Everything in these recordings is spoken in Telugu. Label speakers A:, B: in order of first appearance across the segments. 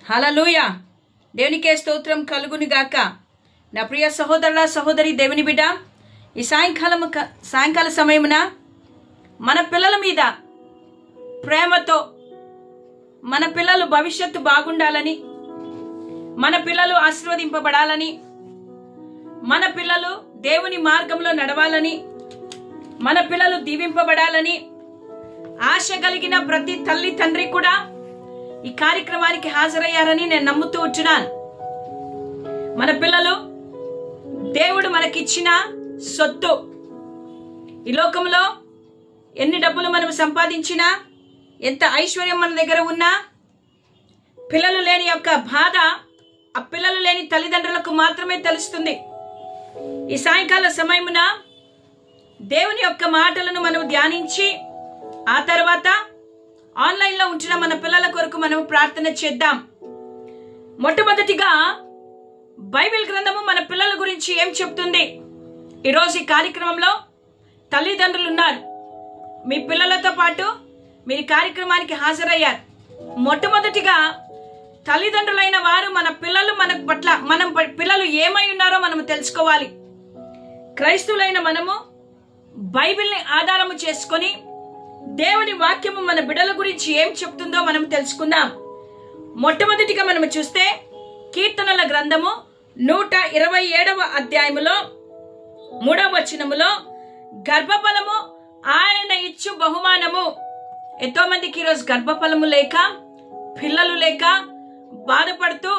A: హల్లెలూయా. దేవునికే స్తోత్రం కలుగును గాక. నా ప్రియ సహోదరుల సహోదరి దేవుని బిడ్డ, ఈ సాయంకాల సమయమున మన పిల్లల మీద ప్రేమతో, మన పిల్లలు భవిష్యత్తు బాగుండాలని, మన పిల్లలు ఆశీర్వదింపబడాలని, మన పిల్లలు దేవుని మార్గంలో నడవాలని, మన పిల్లలు దీవింపబడాలని ఆశ కలిగిన ప్రతి తల్లి తండ్రి కూడా ఈ కార్యక్రమానికి హాజరయ్యారని నేను నమ్ముతూ ఉంటున్నాను. మన పిల్లలు దేవుడు మనకిచ్చిన సొత్తు. ఈ లోకంలో ఎన్ని డబ్బులు మనం సంపాదించినా, ఎంత ఐశ్వర్యం మన దగ్గర ఉన్నా, పిల్లలు లేని యొక్క బాధ ఆ పిల్లలు లేని తల్లిదండ్రులకు మాత్రమే తెలుస్తుంది. ఈ సాయంకాల సమయమున దేవుని యొక్క మాటలను మనం ధ్యానించి ఆ తర్వాత ఆన్లైన్లో ఉంచిన మన పిల్లల కొరకు మనం ప్రార్థన చేద్దాం. మొట్టమొదటిగా బైబిల్ గ్రంథము మన పిల్లల గురించి ఏం చెప్తుంది? ఈరోజు ఈ కార్యక్రమంలో తల్లిదండ్రులు ఉన్నారు. మీ పిల్లలతో పాటు మీరు కార్యక్రమానికి హాజరయ్యారు. మొట్టమొదటిగా తల్లిదండ్రులైన వారు మన పిల్లలు మన పిల్లలు ఏమై ఉన్నారో మనం తెలుసుకోవాలి. క్రైస్తవులైన మనము బైబిల్ని ఆధారము చేసుకొని దేవుని వాక్యము మన బిడ్డల గురించి ఏం చెప్తుందో మనం తెలుసుకుందాం. మొట్టమొదటిగా మనం చూస్తే కీర్తనల గ్రంథము 127వ అధ్యాయములో 3వ వచనములో గర్భఫలము ఆయన ఇచ్చు బహుమానము. ఎంతో మందికి ఈరోజు గర్భఫలము లేక, పిల్లలు లేక బాధపడుతూ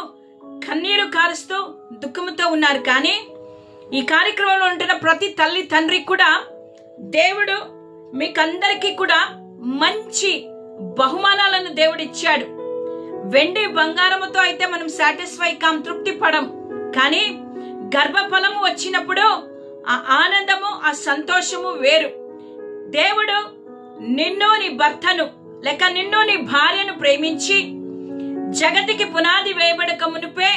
A: కన్నీరు కారుస్తూ దుఃఖముతో ఉన్నారు. కానీ ఈ కార్యక్రమంలో ఉంటున్న ప్రతి తల్లి తండ్రి కూడా దేవుడు మీకందరికీ కూడా మంచి బహుమానాలను దేవుడు ఇచ్చాడు. వెండి బంగారముతో అయితే మనం సాటిస్ఫై కాం, తృప్తి పడం. కానీ గర్భఫలము వచ్చినప్పుడు ఆ ఆనందము, ఆ సంతోషము వేరు. దేవుడు నిన్ను, నీ భర్తను లేక నిన్ను, నీ భార్యను ప్రేమించి జగతికి పునాది వేయబడక మునుపే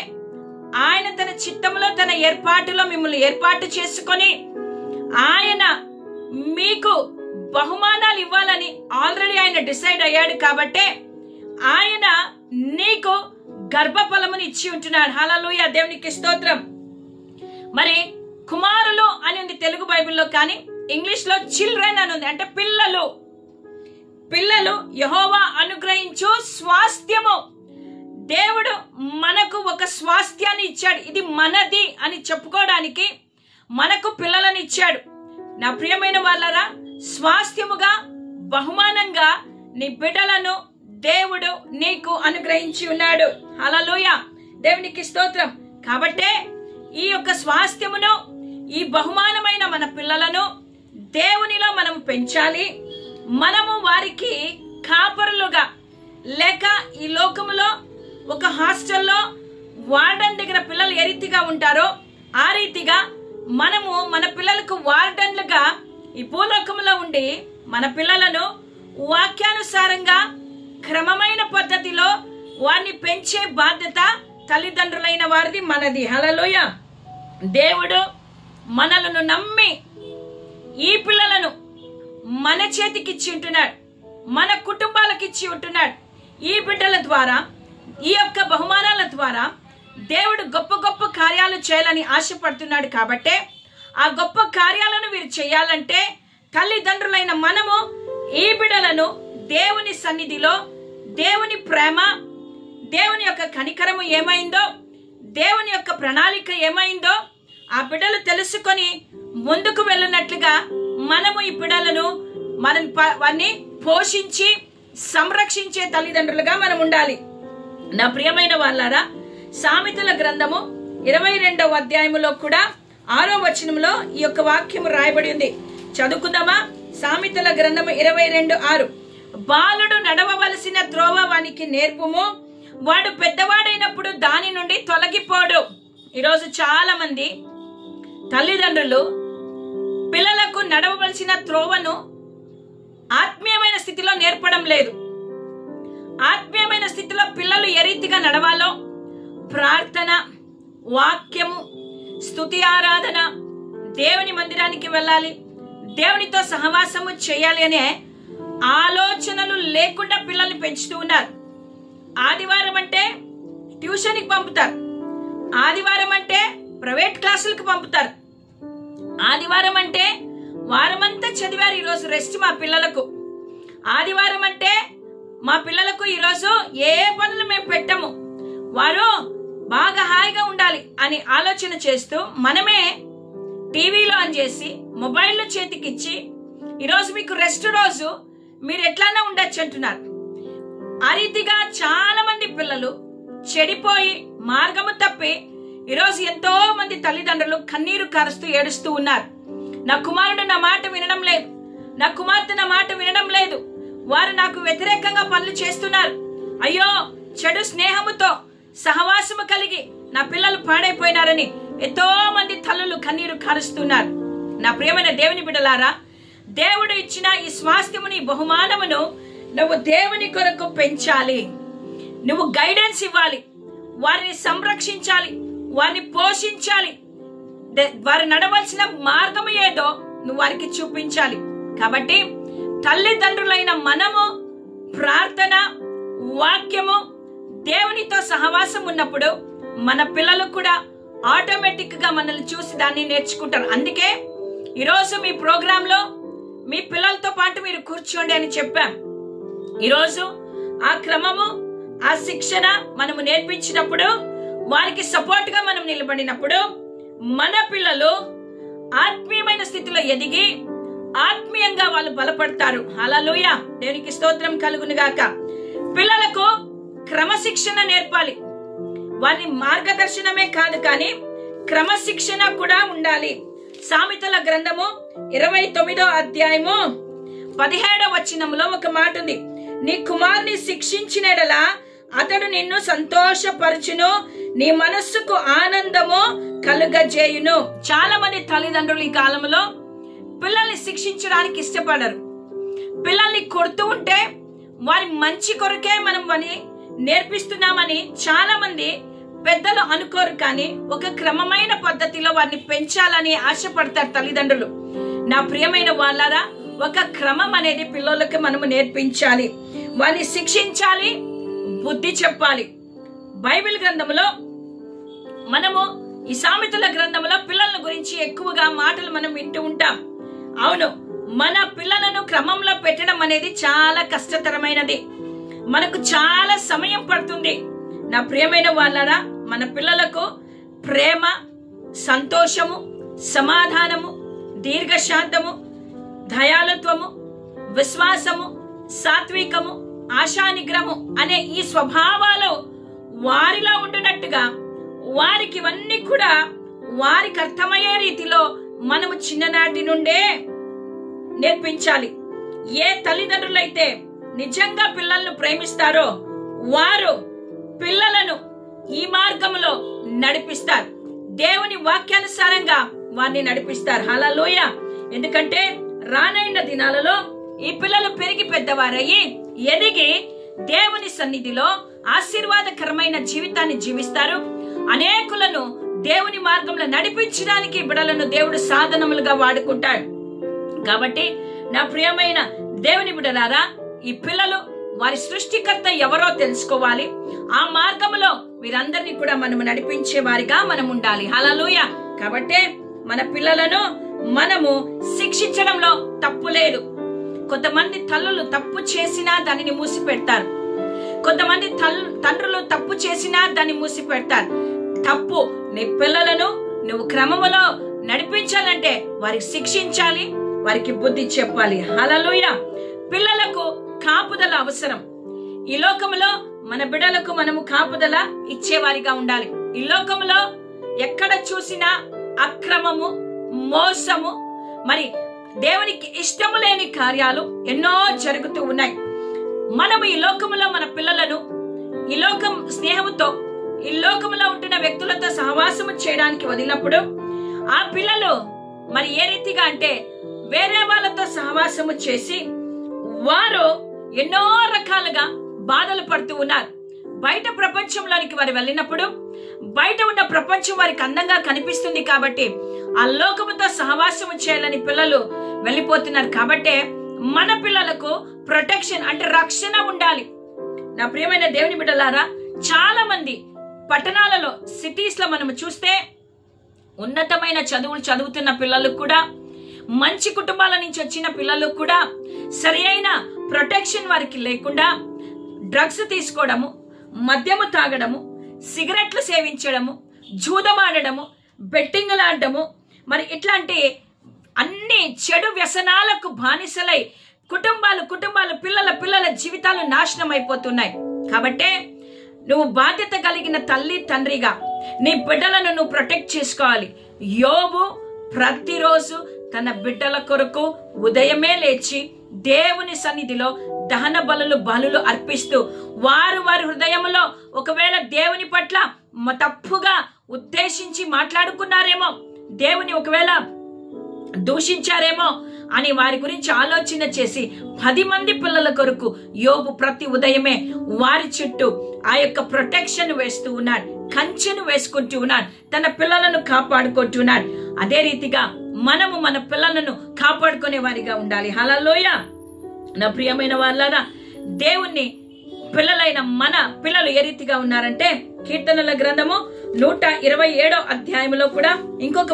A: ఆయన తన చిత్తములో, తన ఏర్పాటులో మిమ్మల్ని ఏర్పాటు చేసుకొని ఆయన మీకు బహుమానాలు ఇవ్వాలని ఆల్రెడీ ఆయన డిసైడ్ అయ్యాడు. కాబట్టే ఆయన నీకు గర్భఫలముని ఇచ్చి ఉంటున్నాడు. హల్లెలూయా, దేవునికి స్తోత్రం. మరి కుమారులు అని ఉంది తెలుగు బైబిల్లో, కానీ ఇంగ్లీష్ లో చిల్డ్రన్ అని ఉంది. అంటే పిల్లలు. పిల్లలు యెహోవా అనుగ్రహించు స్వాస్థ్యము. దేవుడు మనకు ఒక స్వాస్థ్యాన్ని ఇచ్చాడు. ఇది మనది అని చెప్పుకోవడానికి మనకు పిల్లలను ఇచ్చాడు. నా ప్రియమైన వాళ్ళరా, స్వాస్థ్యముగా, బహుమానంగా నీ బిడ్డలను దేవుడు నీకు అనుగ్రహించి ఉన్నాడు. హల్లెలూయా, దేవునికి స్తోత్రం. కాబట్టే ఈ యొక్క స్వాస్థ్యమును, ఈ బహుమానమైన మన పిల్లలను దేవునిలో మనం పెంచాలి. మనము వారికి కాపరులుగా, లేక ఈ లోకములో ఒక హాస్టల్లో వార్డెన్ దగ్గర పిల్లలు ఏ రీతిగా ఉంటారో ఆ రీతిగా మనము మన పిల్లలకు వార్డెన్లుగా ఈ భూలోకంలో ఉండి మన పిల్లలను వాక్యానుసారంగా క్రమమైన పద్ధతిలో వారిని పెంచే బాధ్యత తల్లిదండ్రులైన వారిది, మనది. హల్లెలూయా. దేవుడు మనలను నమ్మి ఈ పిల్లలను మన చేతికిచ్చి ఉంటున్నాడు, మన కుటుంబాలకు ఇచ్చి ఉంటున్నాడు. ఈ బిడ్డల ద్వారా, ఈ యొక్క బహుమానాల ద్వారా దేవుడు గొప్ప గొప్ప కార్యాలు చేయాలని ఆశపడుతున్నాడు. కాబట్టే ఆ గొప్ప కార్యాలను వీరు చేయాలంటే తల్లిదండ్రులైన మనము ఈ బిడ్డలను దేవుని సన్నిధిలో, దేవుని ప్రేమ, దేవుని యొక్క కనికరము ఏమైందో, దేవుని యొక్క ప్రణాళిక ఏమైందో ఆ బిడ్డలు తెలుసుకొని ముందుకు వెళ్ళినట్లుగా మనము ఈ బిడ్డలను వారిని పోషించి సంరక్షించే తల్లిదండ్రులుగా మనం ఉండాలి. నా ప్రియమైన వాళ్ళారా, సామెతల గ్రంథము 22వ అధ్యాయములో కూడా 6వ వచనంలో ఈ యొక్క వాక్యం రాయబడి ఉంది. చదువుకుందామా? సామెతల గ్రంథము 22:6. బాలుడు నడవవలసిన త్రోవ వానికి నేర్పుము, వాడు పెద్దవాడైనప్పుడు దాని నుండి తొలగిపోడు. ఈరోజు చాలా మంది తల్లిదండ్రులు పిల్లలకు నడవవలసిన త్రోవను ఆత్మీయమైన స్థితిలో నేర్పడం లేదు. ఆత్మీయమైన స్థితిలో పిల్లలు ఏ రీతిగా నడవాలో, ప్రార్థన, వాక్యము, స్తుతి, ఆరాధన, దేవుని మందిరానికి వెళ్ళాలి, దేవునితో సహవాసము చేయాలి అనే ఆలోచనలు లేకుండా పిల్లల్ని పెంచుతూ ఉన్నారు. ఆదివారం అంటే ట్యూషన్కి పంపుతారు. ఆదివారం అంటే ప్రైవేట్ క్లాసులకు పంపుతారు. ఆదివారం అంటే వారమంతా చదివారు, ఈరోజు రెస్ట్ మా పిల్లలకు. ఆదివారం అంటే మా పిల్లలకు ఈరోజు ఏ పనులు మేము పెట్టము, వారు బాగా హాయిగా ఉండాలి అని ఆలోచన చేస్తూ మనమే టీవీలో ఆన్ చేసి మొబైల్లో చేతికిచ్చి ఈరోజు మీకు రెస్ట్ రోజు, మీరు ఎట్లానే ఉండొచ్చు అంటున్నారు. ఆ రీతిగా చాలా మంది పిల్లలు చెడిపోయి మార్గము తప్పి ఈరోజు ఎంతో మంది తల్లిదండ్రులు కన్నీరు కారుస్తూ ఏడుస్తూ ఉన్నారు. నా కుమారుడు నా మాట వినడం లేదు, నా కుమార్తె నా మాట వినడం లేదు, వారు నాకు వ్యతిరేకంగా పనులు చేస్తున్నారు, అయ్యో చెడు స్నేహముతో సహవాసము కలిగి నా పిల్లలు పాడైపోయినారని ఎంతో మంది తల్లులు కన్నీరు కారుస్తున్నారు. నా ప్రియమైన దేవుని బిడ్డలారా, దేవుడు ఇచ్చిన ఈ స్వాస్థ్యముని బహుమానమును నువ్వు దేవుని కొరకు పెంచాలి. నువ్వు గైడెన్స్ ఇవ్వాలి, వారిని సంరక్షించాలి, వారిని పోషించాలి, వారు నడవలసిన మార్గము ఏదో నువ్వు వారికి చూపించాలి. కాబట్టి తల్లిదండ్రులైన మనము ప్రార్థన, వాక్యము, దేవునితో సహవాసం ఉన్నప్పుడు మన పిల్లలు కూడా ఆటోమేటిక్ గా మనల్ని చూసి దాన్ని నేర్చుకుంటారు. అందుకే ఈరోజు మీ ప్రోగ్రామ్ లో మీ పిల్లలతో పాటు మీరు కూర్చోండి అని చెప్పాం. ఈరోజు ఆ క్రమము, ఆ శిక్షణ మనము నేర్పించినప్పుడు, వారికి సపోర్ట్ గా మనం నిలబడినప్పుడు మన పిల్లలు ఆత్మీయమైన స్థితిలో ఎదిగి ఆత్మీయంగా వాళ్ళు బలపడతారు. హల్లెలూయా, దేవునికి స్తోత్రం కలుగును గాక. పిల్లలకు క్రమశిక్షణ నేర్పాలి. వారి మార్గదర్శనమే కాదు కానీ క్రమశిక్షణ కూడా ఉండాలి. సామెతల గ్రంథము 29వ అధ్యాయము 17వ వచనములో ఒక మాట ఉంది, నీ కుమారుని శిక్షించినడలా అతడు నిన్ను సంతోషపరచును, నీ మనస్సుకు ఆనందము కలుగజేయును. చాలా మంది తల్లిదండ్రులు ఈ కాలంలో పిల్లల్ని శిక్షించడానికి ఇష్టపడరు. పిల్లల్ని కొడుతూ ఉంటే వారి మంచి కొరకే మనం అని నేర్పిస్తున్నామని చాలా మంది పెద్దలు అనుకోరు, కానీ ఒక క్రమమైన పద్ధతిలో వారిని పెంచాలని ఆశపడతారు తల్లిదండ్రులు. నా ప్రియమైన వాళ్ళారా, ఒక క్రమం అనేది పిల్లలకి మనము నేర్పించాలి, వారిని శిక్షించాలి, బుద్ధి చెప్పాలి. బైబిల్ గ్రంథంలో మనము ఈ సామెతల గ్రంథంలో పిల్లల గురించి ఎక్కువగా మాటలు మనం వింటూ ఉంటాం. అవును, మన పిల్లలను క్రమంలో పెట్టడం అనేది చాలా కష్టతరమైనది, మనకు చాలా సమయం పడుతుంది. నా ప్రియమైన వాళ్ళరా, మన పిల్లలకు ప్రేమ, సంతోషము, సమాధానము, దీర్ఘశాంతము, దయాళుత్వము, విశ్వాసము, సాత్వికము, ఆశానిగ్రహము అనే ఈ స్వభావాలు వారిలో ఉండునట్టుగా వారికి ఇవన్నీ కూడా వారికి అర్థమయ్యే రీతిలో మనము చిన్ననాటి నుండే నేర్పించాలి. ఏ తల్లిదండ్రులైతే నిజంగా పిల్లలను ప్రేమిస్తారో వారు పిల్లలను ఈ మార్గంలో నడిపిస్తారు, దేవుని వాక్యానుసారంగా వారిని నడిపిస్తారు. హల్లెలూయా. ఎందుకంటే రానైన దినాలలో ఈ పిల్లలు పెరిగి పెద్దవారయ్యి ఎదిగి దేవుని సన్నిధిలో ఆశీర్వాదకరమైన జీవితాన్ని జీవిస్తారు. అనేకులను దేవుని మార్గంలో నడిపించడానికి బిడ్డలను దేవుడు సాధనములుగా వాడుకుంటాడు. కాబట్టి నా ప్రియమైన దేవుని బిడ్డలారా, ఈ పిల్లలు వారి సృష్టికర్త ఎవరో తెలుసుకోవాలి. ఆ మార్గంలో వీరందరినీ కూడా మనము నడిపించే వారిగా మనం ఉండాలి. హల్లెలూయా. కాబట్టి మన పిల్లలను మనము శిక్షించడంలో తప్పు లేదు. కొంతమంది తల్లులు తప్పు చేసినా దానిని మూసిపెడతారు, కొంతమంది తండ్రులు తప్పు చేసినా దాన్ని మూసిపెడతారు. తప్పు. నీ పిల్లలను నువ్వు క్రమములో నడిపించాలంటే వారికి శిక్షించాలి, వారికి బుద్ధి చెప్పాలి. హల్లెలూయా. పిల్లలకు కాపుదల అవసరం. ఈ లోకములో మన బిడ్డలకు మనము కాపుదల ఇచ్చేవారిగా ఉండాలి. ఈ లోకములో ఎక్కడ చూసినా అక్రమము, మోసము, మరి దేవునికి ఇష్టము లేని కార్యాలు ఎన్నో జరుగుతూ ఉన్నాయి. మనము ఈ లోకములో మన పిల్లలను ఈ లోకం స్నేహముతో ఈ లోకములో ఉంటున్న వ్యక్తులతో సహవాసము చేయడానికి వదిలినప్పుడు ఆ పిల్లలు మరి ఏ రీతిగా అంటే వేరే వాళ్ళతో సహవాసము చేసి వారు ఎన్నో రకాలుగా బాధలు పడుతూ ఉన్నారు. బయట ప్రపంచంలోనికి వారు వెళ్ళినప్పుడు బయట ఉన్న ప్రపంచం వారికి అందంగా కనిపిస్తుంది కాబట్టి ఆ లోకముతో సహవాసము చేయాలని పిల్లలు వెళ్ళిపోతున్నారు. కాబట్టి మన పిల్లలకు ప్రొటెక్షన్ అంటే రక్షణ ఉండాలి. నా ప్రియమైన దేవుని బిడ్డలారా, చాలా మంది పట్టణాలలో సిటీస్ లో మనం చూస్తే ఉన్నతమైన చదువులు చదువుతున్న పిల్లలకు కూడా, మంచి కుటుంబాల నుంచి వచ్చిన పిల్లలకు కూడా సరి అయిన ప్రొటెక్షన్ వారికి లేకుండా డ్రగ్స్ తీసుకోవడము, మద్యము తాగడము, సిగరెట్లు సేవించడము, జూదమాడడము, బెట్టింగ్లు ఆడడము, మరి ఇట్లాంటి అన్ని చెడు వ్యసనాలకు బానిసలై కుటుంబాలు పిల్లల జీవితాలు నాశనం అయిపోతున్నాయి. కాబట్టే నువ్వు బాధ్యత కలిగిన తల్లి తండ్రిగా నీ బిడ్డలను నువ్వు ప్రొటెక్ట్ చేసుకోవాలి. యోబు ప్రతిరోజు తన బిడ్డల కొరకు ఉదయమే లేచి దేవుని సన్నిధిలో దహన బలులు అర్పిస్తూ వారి హృదయంలో ఒకవేళ దేవుని పట్ల తప్పుగా ఉద్దేశించి మాట్లాడుకున్నారేమో, దేవుని ఒకవేళ దూషించారేమో అని వారి గురించి ఆలోచన చేసి 10 మంది పిల్లల కొరకు యోబు ప్రతి ఉదయమే వారి చుట్టూ ఆ యొక్క ప్రొటెక్షన్ వేస్తూ ఉన్నాడు, కంచెను వేసుకుంటూ ఉన్నాడు, తన పిల్లలను కాపాడుకుంటున్నాడు. అదే రీతిగా మనము మన పిల్లలను కాపాడుకునే వారిగా ఉండాలి. హల్లెలూయా. నా ప్రియమైన వాళ్ళారా, దేవుణ్ణి పిల్లలైన మన పిల్లలు ఏ రీతిగా ఉన్నారంటే కీర్తనల గ్రంథము 127వ అధ్యాయంలో కూడా ఇంకొక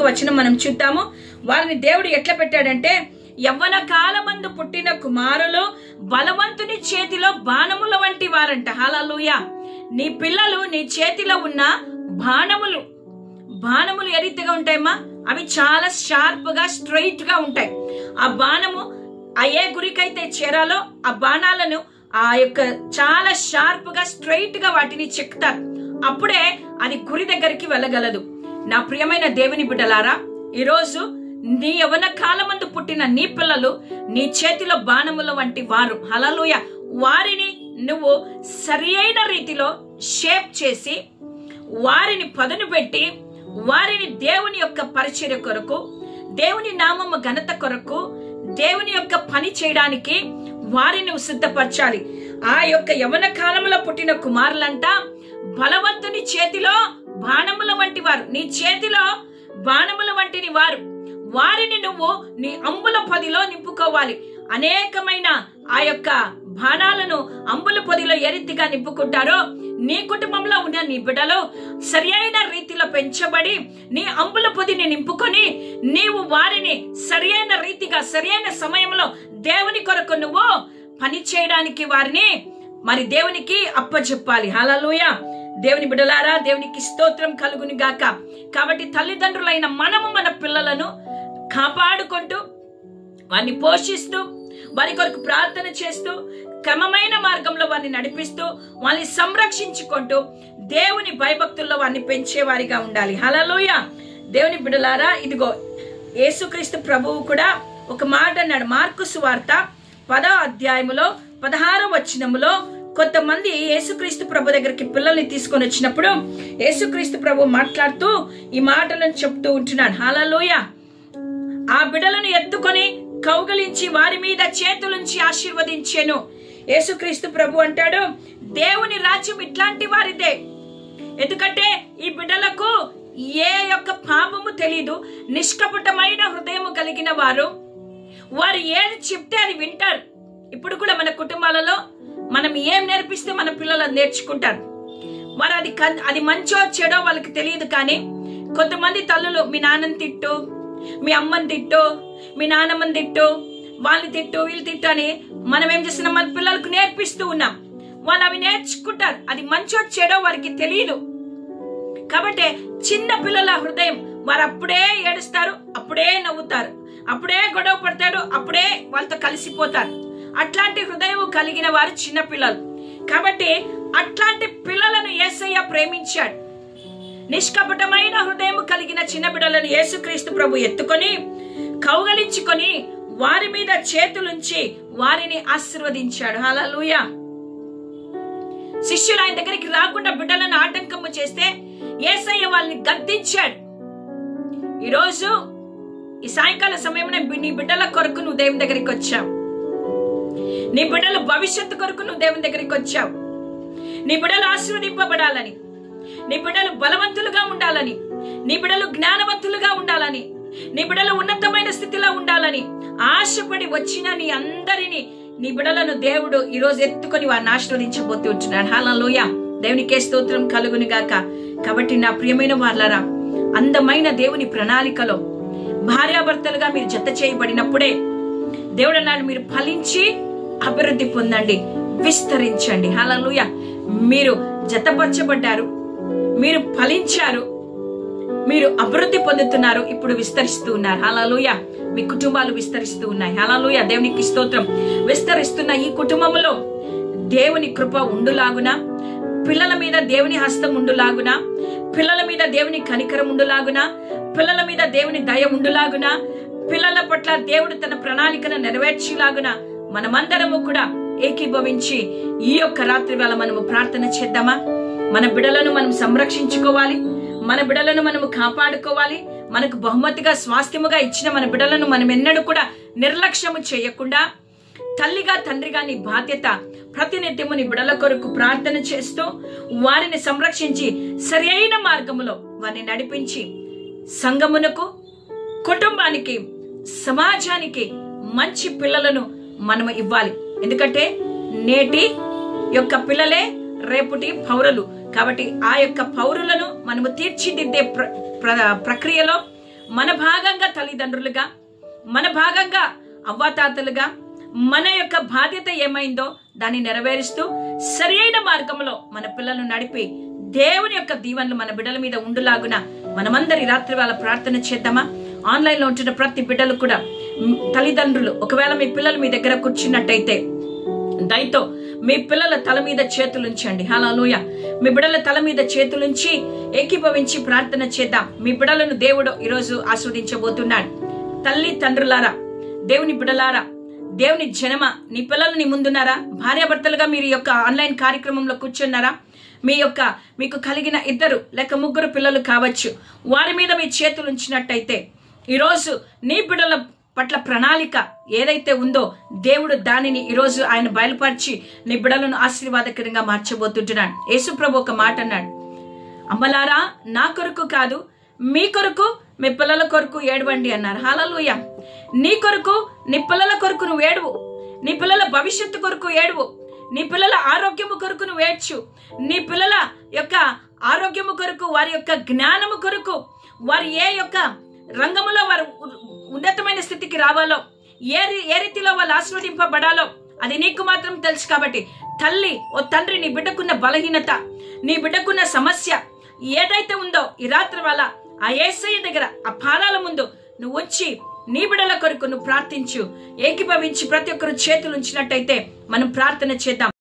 A: వచనం మనం చూద్దాము. వారిని దేవుడు ఎట్లా పెట్టాడంటే, యవ్వన కాలమందు పుట్టిన కుమారులు బలవంతుని చేతిలో బాణముల వంటి వారంట. హల్లెలూయా. నీ పిల్లలు నీ చేతిలో ఉన్న బాణములు ఏ రీతిగా ఉంటాయమ్మా? అవి చాలా షార్ప్ గా స్ట్రైట్ గా ఉంటాయి. ఆ బాణము ఏ గురికైతే చేరాలో ఆ బాణాలను ఆ యొక్క చాలా షార్ప్ గా స్ట్రైట్ గా వాటిని చెక్తారు. అప్పుడే అది గురి దగ్గరికి వెళ్ళగలదు. నా ప్రియమైన దేవుని బిడ్డలారా, ఈరోజు నీ యవ్వన కాలమందు పుట్టిన నీ పిల్లలు నీ చేతిలో బాణముల వంటి వారు. హల్లెలూయా. వారిని నువ్వు సరి అయిన రీతిలో షేప్ చేసి వారిని పదును పెట్టి వారిని దేవుని యొక్క పరిచర్య కొరకు, దేవుని నామము ఘనత కొరకు, దేవుని యొక్క పని చేయడానికి వారిని సిద్ధపరచాలి. ఆ యొక్క యవ్వన కాలంలో పుట్టిన కుమారులంట బలవంతుని చేతిలో బాణముల వంటి వారు. నీ చేతిలో బాణముల వంటిని వారు. వారిని నువ్వు నీ అంబుల పొదిలో నింపుకోవాలి. అనేకమైన ఆ యొక్క బాణాలను అంబుల పొదిలో ఏ రీతిగా నింపుకుంటారో నీ కుటుంబంలో ఉన్న నీ బిడ్డలు సరి అయిన రీతిలో పెంచబడి నీ అంబుల పొదిని నింపుకొని నీవు వారిని సరి అయిన రీతిగా సరి అయిన సమయంలో దేవుని కొరకు నువ్వు పని చేయడానికి వారిని మరి దేవునికి అప్పచెప్పాలి. హల్లెలూయా. దేవుని బిడ్డలారా, దేవునికి స్తోత్రం కలుగును గాక. కాబట్టి తల్లిదండ్రులైన మనము మన పిల్లలను కాపాడుకుంటూ వారిని పోషిస్తూ వారి కొరకు ప్రార్థన చేస్తూ క్రమమైన మార్గంలో వారిని నడిపిస్తూ వాళ్ళని సంరక్షించుకుంటూ దేవుని భయభక్తుల్లో వారిని పెంచేవారిగా ఉండాలి. హల్లెలూయా. దేవుని బిడ్డలారా, ఇదిగో యేసుక్రీస్తు ప్రభువు కూడా ఒక మాట అన్నాడు. మార్కు సువార్త 10వ అధ్యాయములో 16వ వచనములో కొంతమంది యేసుక్రీస్తు ప్రభు దగ్గరికి పిల్లల్ని తీసుకొని వచ్చినప్పుడు యేసుక్రీస్తు ప్రభు మాట్లాడుతూ ఈ మాటలను చెప్తూ ఉంటున్నాడు. హల్లెలూయా. ఆ బిడ్డలను ఎత్తుకొని కౌగలించి వారి మీద చేతులుంచి ఆశీర్వదించెను. యేసుక్రీస్తు ప్రభు అంటాడు, దేవుని రాజ్యం ఇట్లాంటి వారిదే. ఎందుకంటే ఈ బిడ్డలకు ఏ యొక్క పాపము తెలీదు, నిష్కపటమైన హృదయము కలిగిన వారు ఏది చెప్తే అది వింటారు. ఇప్పుడు కూడా మన కుటుంబాలలో మనం ఏం నేర్పిస్తే మన పిల్లలు నేర్చుకుంటారు. మరి అది మంచో చెడో వాళ్ళకి తెలియదు. కానీ కొంతమంది తల్లులు మీ నాన్నని తిట్టు, మీ అమ్మని తిట్టు, మీ నాన్నమ్మని తిట్టు, వాళ్ళని తిట్టు, వీళ్ళు తిట్టు అని మనం ఏం చేస్తున్నాం, మన పిల్లలకు నేర్పిస్తూ ఉన్నాం. వాళ్ళు అవి నేర్చుకుంటారు. అది మంచో చెడో వారికి తెలియదు. కాబట్టి చిన్న పిల్లల హృదయం, వారు అప్పుడే ఏడుస్తారు, అప్పుడే నవ్వుతారు, అప్పుడే గొడవ పడతారు, అప్పుడే వాళ్ళతో కలిసిపోతారు. అట్లాంటి హృదయం కలిగిన వారు చిన్న పిల్లలు. కాబట్టి అట్లాంటి పిల్లలను యేసయ్య ప్రేమించాడు. నిష్కపటమైన హృదయం కలిగిన చిన్న బిడ్డలను యేసుక్రీస్తు ప్రభు ఎత్తుకొని కౌగలించుకొని వారి మీద చేతులుంచి వారిని ఆశీర్వదించాడు. హల్లెలూయా. శిష్యులు ఆయన దగ్గరికి రాకుండా బిడ్డలను ఆటంకము చేస్తే యేసయ్య వాళ్ళని గద్దించాడు. ఈరోజు ఈ సాయంకాల సమయంలో నీ బిడ్డల కొరకు నువ్వు దేవుని దగ్గరికి వచ్చావు. నీ బిడ్డల భవిష్యత్తు కొరకు నువ్వు దేవుని దగ్గరికి వచ్చావు. నీ బిడ్డలు ఆశీర్వదింపబడాలని, నీ బిడ్డలు బలవంతులుగా ఉండాలని, నీ బిడ్డలు జ్ఞానవంతులుగా ఉండాలని, నీ బిడ్డలు ఉన్నతమైన స్థితిలో ఉండాలని ఆశపడి వచ్చిన నీ అందరినీ, నీ బిడ్డలను దేవుడు ఈరోజు ఎత్తుకొని వారిని ఆశీర్వదించబోతూ ఉంటున్నాడు. హల్లెలూయా. దేవునికే స్తోత్రం కలుగును గాక. కాబట్టి నా ప్రియమైన వాళ్ళారా, అందమైన దేవుని ప్రణాళికలో భార్యాభర్తలుగా మీరు జత చేయబడినప్పుడే దేవుడు అన్నాడు, మీరు ఫలించి అభివృద్ధి పొందండి, విస్తరించండి. హల్లెలూయా. మీరు జతపరచబడ్డారు, మీరు ఫలించారు, మీరు అభివృద్ధి పొందుతున్నారు, ఇప్పుడు విస్తరిస్తూ ఉన్నారు. హల్లెలూయా. మీ కుటుంబాలు విస్తరిస్తూ ఉన్నాయి. హల్లెలూయా. దేవునికి స్తోత్రం. విస్తరిస్తున్న ఈ కుటుంబంలో దేవుని కృప ఉండులాగున, పిల్లల మీద దేవుని హస్తం ఉండులాగున, పిల్లల మీద దేవుని కనికరం ఉండులాగున, పిల్లల మీద దేవుని దయ ఉండులాగున, పిల్లల పట్ల దేవుడు తన ప్రణాళికను నెరవేర్చేలాగున మనమందరము కూడా ఏకీభవించి ఈ యొక్క రాత్రి వేళ మనము ప్రార్థన చేద్దామా? మన బిడ్డలను మనం సంరక్షించుకోవాలి, మన బిడ్డలను మనము కాపాడుకోవాలి. మనకు బహుమతిగా స్వాస్థ్యముగా ఇచ్చిన మన బిడ్డలను మనం ఎన్నడూ కూడా నిర్లక్ష్యము చేయకుండా, తల్లిగా తండ్రిగా నీ బాధ్యత ప్రతినిత్యము నీ బిడ్డల కొరకు ప్రార్థన చేస్తూ వారిని సంరక్షించి సరి అయిన మార్గములో వారిని నడిపించి సంఘమునకు, కుటుంబానికి, సమాజానికి మంచి పిల్లలను మనము ఇవ్వాలి. ఎందుకంటే నేటి యొక్క పిల్లలే రేపటి పౌరులు. కాబట్టి ఆ యొక్క పౌరులను మనము తీర్చిదిద్దే ప్రక్రియలో మన భాగంగా తల్లిదండ్రులుగా, మన భాగంగా అవ్వాతాతలుగా మన యొక్క బాధ్యత ఏమైందో దాన్ని నెరవేరుస్తూ సరి అయిన మార్గంలో మన పిల్లలను నడిపి దేవుని యొక్క దీవెనలు మన బిడ్డల మీద ఉండులాగున మనమందరి రాత్రి వేళ ప్రార్థన చేద్దామా? ఆన్లైన్ లో ఉంటున్న ప్రతి బిడ్డలు కూడా తల్లిదండ్రులు, ఒకవేళ మీ పిల్లలు మీ దగ్గర కూర్చున్నట్టయితే దయతో మీ పిల్లల తల మీద చేతులుంచండి. హల్లెలూయా. మీ బిడ్డల తల మీద చేతులుంచి ఏకీభవించి ప్రార్థన చేద్దాం. మీ బిడ్డలను దేవుడు ఈరోజు ఆస్వాదించబోతున్నాడు. తల్లి తండ్రులారా, దేవుని బిడ్డలారా, దేవుని జనమ, నీ పిల్లలు నీ ముందున్నారా? భార్యాభర్తలుగా మీరు యొక్క ఆన్లైన్ కార్యక్రమంలో కూర్చున్నారా? మీకు కలిగిన 2 లేక 3 పిల్లలు కావచ్చు. వారి మీద మీ చేతులు ఉంచినట్టయితే ఈరోజు నీ బిడ్డల పట్ల ప్రణాళిక ఏదైతే ఉందో దేవుడు దానిని ఈరోజు ఆయన బయలుపరిచి నీ బిడ్డలను ఆశీర్వాదకరంగా మార్చబోతుంటున్నాడు. యేసుప్రభు ఒక మాట అన్నాడు, అమ్మలారా నా కొరకు కాదు మీ కొరకు, మీ పిల్లల కొరకు ఏడవండి అన్నారు. హల్లెలూయా. నీ కొరకు, నీ పిల్లల కొరకు నువ్వు ఏడువు, నీ పిల్లల భవిష్యత్తు కొరకు ఏడువు, నీ పిల్లల ఆరోగ్యము కొరకు నువ్వు ఏడ్చు, నీ పిల్లల యొక్క ఆరోగ్యము కొరకు, వారి యొక్క జ్ఞానము కొరకు, వారి ఏ యొక్క రంగములో వారు ఉన్నతమైన స్థితికి రావాలో, ఏ రీతిలో వాళ్ళు ఆస్వాదింపబడాలో అది నీకు మాత్రం తెలుసు. కాబట్టి తల్లి, ఓ తండ్రి, నీ బిడ్డకున్న బలహీనత, నీ బిడ్డకున్న సమస్య ఏదైతే ఉందో ఈ రాత్రి వల్ల ఆ యేసయ్య దగ్గర ఆ పాదాల ముందు నువ్వు వచ్చి నీ బిడ్డల కొరకు నువ్వు ప్రార్థించు. ఏకీభవించి ప్రతి ఒక్కరు చేతులు ఉంచినట్టయితే మనం ప్రార్థన చేద్దాం.